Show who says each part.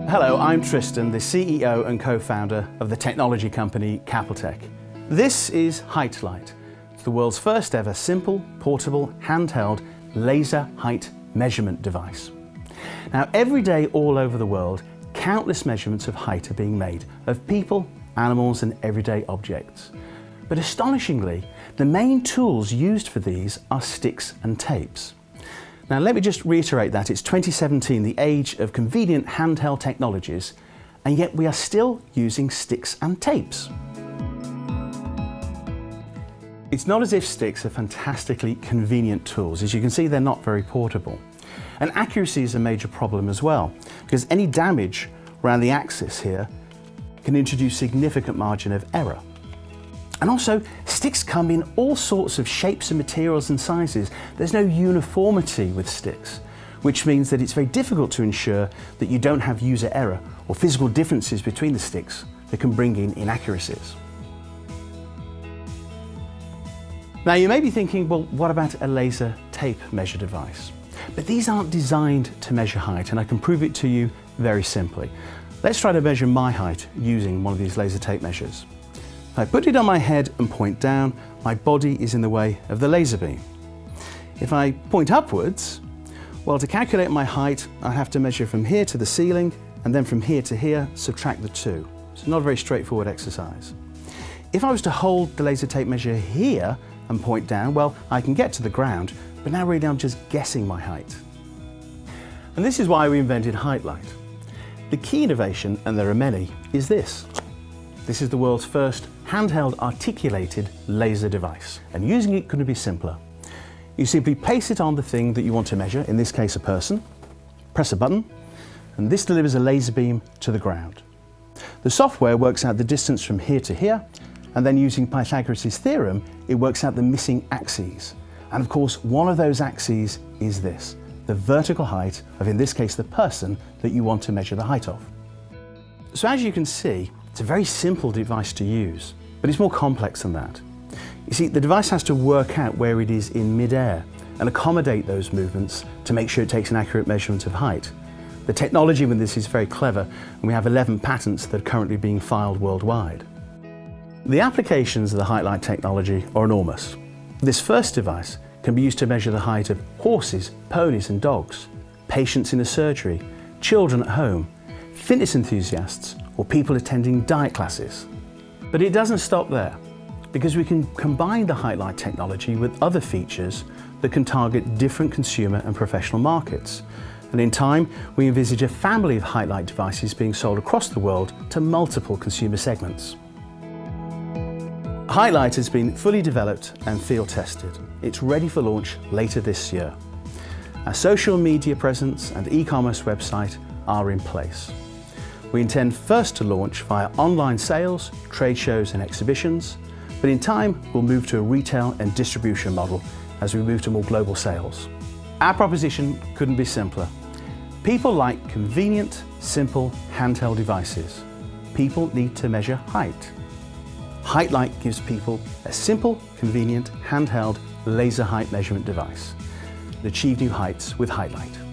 Speaker 1: Hello, I'm Tristan, the CEO and co-founder of the technology company Capeltech. This is HeightLight. It's the world's first ever simple, portable, handheld laser height measurement device. Now, every day all over the world, countless measurements of height are being made of people, animals and everyday objects. But astonishingly, the main tools used for these are sticks and tapes. Now let me just reiterate that it's 2017, the age of convenient handheld technologies, and yet we are still using sticks and tapes. It's not as if sticks are fantastically convenient tools. As you can see, they're not very portable. And accuracy is a major problem as well, because any damage around the axis here can introduce significant margin of error. And also, sticks come in all sorts of shapes and materials and sizes. There's no uniformity with sticks, which means that it's very difficult to ensure that you don't have user error or physical differences between the sticks that can bring in inaccuracies. Now you may be thinking, well, what about a laser tape measure device? But these aren't designed to measure height, and I can prove it to you very simply. Let's try to measure my height using one of these laser tape measures. If I put it on my head and point down, my body is in the way of the laser beam. If I point upwards, well, to calculate my height, I have to measure from here to the ceiling, and then from here to here, subtract the two. It's not a very straightforward exercise. If I was to hold the laser tape measure here and point down, well, I can get to the ground, but now really I'm just guessing my height. And this is why we invented HeightLight. The key innovation, and there are many, is this. This is the world's first handheld articulated laser device, and using it couldn't be simpler. You simply place it on the thing that you want to measure, in this case a person, press a button, and this delivers a laser beam to the ground. The software works out the distance from here to here, and then using Pythagoras' theorem, it works out the missing axes. And of course, one of those axes is this, the vertical height of, in this case, the person that you want to measure the height of. So as you can see, it's a very simple device to use, but it's more complex than that. You see, the device has to work out where it is in mid-air and accommodate those movements to make sure it takes an accurate measurement of height. The technology with this is very clever, and we have 11 patents that are currently being filed worldwide. The applications of the HeightLight technology are enormous. This first device can be used to measure the height of horses, ponies and dogs, patients in a surgery, children at home, fitness enthusiasts, or people attending diet classes. But it doesn't stop there, because we can combine the HeightLight technology with other features that can target different consumer and professional markets. And in time, we envisage a family of HeightLight devices being sold across the world to multiple consumer segments. HeightLight has been fully developed and field tested. It's ready for launch later this year. Our social media presence and e-commerce website are in place. We intend first to launch via online sales, trade shows and exhibitions, but in time we'll move to a retail and distribution model as we move to more global sales. Our proposition couldn't be simpler. People like convenient, simple, handheld devices. People need to measure height. HeightLight gives people a simple, convenient, handheld laser height measurement device. Achieve new heights with HeightLight.